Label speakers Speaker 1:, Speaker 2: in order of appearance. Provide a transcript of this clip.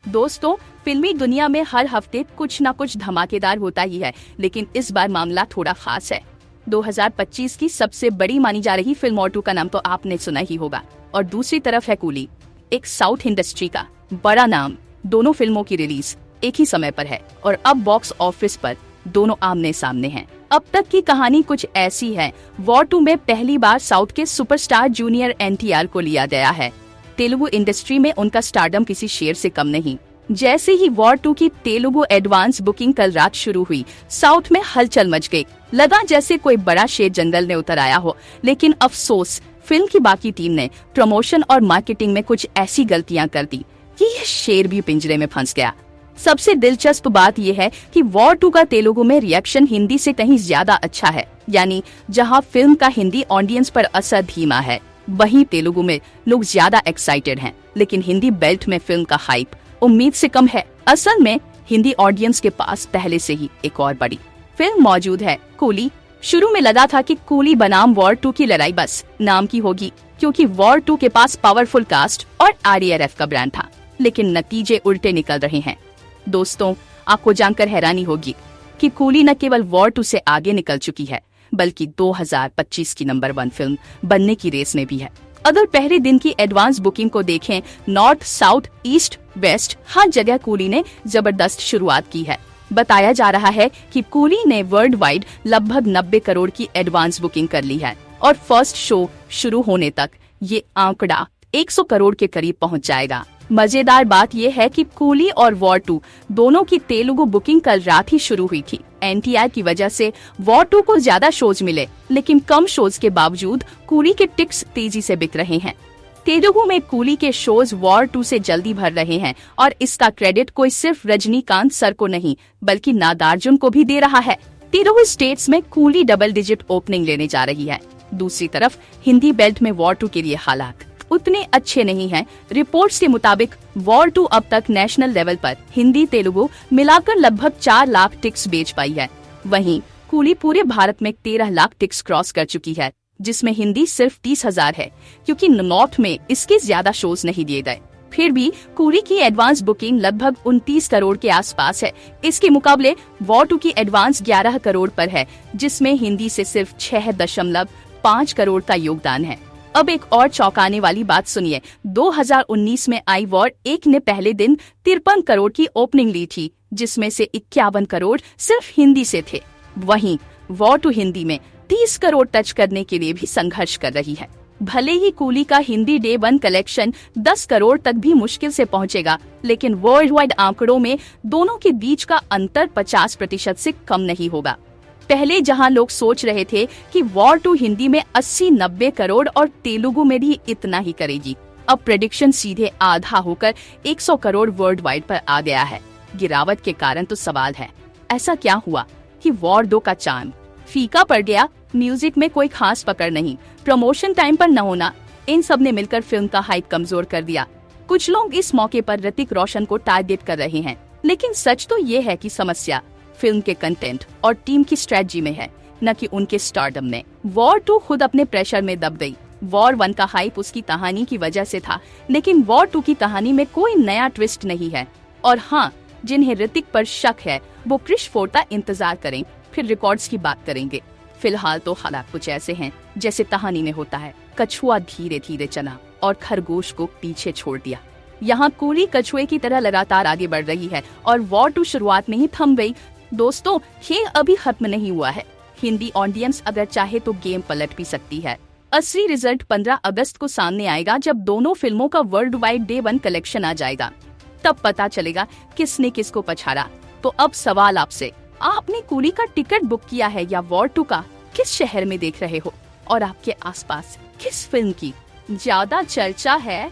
Speaker 1: दोस्तों, फिल्मी दुनिया में हर हफ्ते कुछ ना कुछ धमाकेदार होता ही है, लेकिन इस बार मामला थोड़ा खास है। 2025 की सबसे बड़ी मानी जा रही फिल्म वॉर 2 का नाम तो आपने सुना ही होगा, और दूसरी तरफ है कूली, एक साउथ इंडस्ट्री का बड़ा नाम। दोनों फिल्मों की रिलीज एक ही समय पर है और अब बॉक्स ऑफिस पर दोनों आमने सामने हैं। अब तक की कहानी कुछ ऐसी है। वॉर 2 में पहली बार साउथ के सुपरस्टार जूनियर एनटीआर को लिया गया है। तेलुगु इंडस्ट्री में उनका स्टारडम किसी शेर से कम नहीं। जैसे ही वॉर 2 की तेलुगु एडवांस बुकिंग कल रात शुरू हुई, साउथ में हलचल मच गई। लगा जैसे कोई बड़ा शेर जंगल में उतर आया हो। लेकिन अफसोस, फिल्म की बाकी टीम ने प्रमोशन और मार्केटिंग में कुछ ऐसी गलतियां कर दी कि यह शेर भी पिंजरे में फंस गया। सबसे दिलचस्प बात यह है कि वॉर 2 का तेलुगु में रिएक्शन हिंदी से कहीं ज्यादा अच्छा है। यानी जहां फिल्म का हिंदी ऑडियंस पर असर धीमा है, वहीं तेलुगु में लोग ज्यादा एक्साइटेड हैं। लेकिन हिंदी बेल्ट में फिल्म का हाइप उम्मीद से कम है। असल में हिंदी ऑडियंस के पास पहले से ही एक और बड़ी फिल्म मौजूद है, कूली। शुरू में लगा था कि कूली बनाम वॉर 2 की लड़ाई बस नाम की होगी, क्योंकि वॉर 2 के पास पावरफुल कास्ट और RRF का ब्रांड था। लेकिन नतीजे उल्टे निकल रहे हैं। दोस्तों, आपको जानकर हैरानी होगी कि कूली न केवल वॉर 2 से आगे निकल चुकी है, बल्कि 2025 की नंबर 1 फिल्म बनने की रेस में भी है। अगर पहले दिन की एडवांस बुकिंग को देखें, नॉर्थ, साउथ, ईस्ट, वेस्ट हर जगह कूली ने जबरदस्त शुरुआत की है। बताया जा रहा है कि कूली ने वर्ल्ड वाइड लगभग 90 करोड़ की एडवांस बुकिंग कर ली है और फर्स्ट शो शुरू होने तक ये आंकड़ा 100 करोड़ के करीब पहुंच जाएगा। मजेदार बात यह है कि कूली और वॉर 2 दोनों की तेलुगु बुकिंग कल रात ही शुरू हुई थी। एनटीआर की वजह से वॉर 2 को ज्यादा शोज मिले, लेकिन कम शोज के बावजूद कूली के टिकट्स तेजी से बिक रहे हैं। तेलुगु में कूली के शोज वॉर 2 से जल्दी भर रहे हैं और इसका क्रेडिट कोई सिर्फ रजनीकांत सर को नहीं, बल्कि नागार्जुन को भी दे रहा है। तेलुगु स्टेट्स में कूली डबल डिजिट ओपनिंग लेने जा रही है। दूसरी तरफ हिंदी बेल्ट में वॉर 2 के लिए हालात उतने अच्छे नहीं हैं। रिपोर्ट्स के मुताबिक वॉर 2 अब तक नेशनल लेवल पर हिंदी तेलुगु मिलाकर लगभग 4 लाख टिकट्स बेच पाई है। वहीं कूली पूरे भारत में 13 लाख टिकट्स क्रॉस कर चुकी है, जिसमें हिंदी सिर्फ 30,000 है, क्योंकि नॉर्थ में इसके ज्यादा शोज नहीं दिए गए। फिर भी कूली की एडवांस बुकिंग लगभग 29 करोड़ के आसपास है। इसके मुकाबले वॉर 2 की एडवांस 11 करोड़ पर है, जिसमें हिंदी से सिर्फ 6.5 करोड़ का योगदान है। अब एक और चौंकाने वाली बात सुनिए। 2019 में आई वॉर 1 ने पहले दिन 53 करोड़ की ओपनिंग ली थी, जिसमें से 51 करोड़ सिर्फ हिंदी से थे। वहीं वॉर 2 हिंदी में 30 करोड़ टच करने के लिए भी संघर्ष कर रही है। भले ही कूली का हिंदी डे 1 कलेक्शन 10 करोड़ तक भी मुश्किल से पहुंचेगा, लेकिन वर्ल्ड वाइड आंकड़ों में दोनों के बीच का अंतर 50% से कम नहीं होगा। पहले जहां लोग सोच रहे थे कि वॉर 2 हिंदी में 80-90 करोड़ और तेलुगु में भी इतना ही करेगी, अब प्रेडिक्शन सीधे आधा होकर 100 करोड़ वर्ल्ड वाइड पर आ गया है। गिरावट के कारण तो सवाल है, ऐसा क्या हुआ कि वॉर 2 का चार्म फीका पड़ गया? म्यूजिक में कोई खास पकड़ नहीं, प्रमोशन टाइम पर न होना, इन सब ने मिलकर फिल्म का हाइप कमजोर कर दिया। कुछ लोग इस मौके पर ऋतिक रोशन को टारगेट कर रहे हैं, लेकिन सच तो ये है कि समस्या फिल्म के कंटेंट और टीम की स्ट्रेटजी में है, न कि उनके स्टारडम में। वॉर 2 खुद अपने प्रेशर में दब गई। वॉर 1 का हाइप उसकी कहानी की वजह से था, लेकिन वॉर 2 की कहानी में कोई नया ट्विस्ट नहीं है। और हाँ, जिन्हें ऋतिक पर शक है वो क्रिश फोर्ता इंतजार करें, फिर रिकॉर्ड्स की बात करेंगे। फिलहाल तो हालात कुछ ऐसे हैं जैसे कहानी में होता है, कछुआ धीरे धीरे चला और खरगोश को पीछे छोड़ दिया। यहाँ कूली कछुए की तरह लगातार आगे बढ़ रही है और वॉर 2 शुरुआत में ही थम गई। दोस्तों, ये अभी खत्म नहीं हुआ है। हिंदी ऑडियंस अगर चाहे तो गेम पलट भी सकती है। असली रिजल्ट 15 अगस्त को सामने आएगा, जब दोनों फिल्मों का वर्ल्ड वाइड डे 1 कलेक्शन आ जाएगा। तब पता चलेगा किसने किसको पछाड़ा। तो अब सवाल आपसे, आपने कूली का टिकट बुक किया है या वॉर 2 का? किस शहर में देख रहे हो और आपके आसपास किस फिल्म की ज्यादा चर्चा है?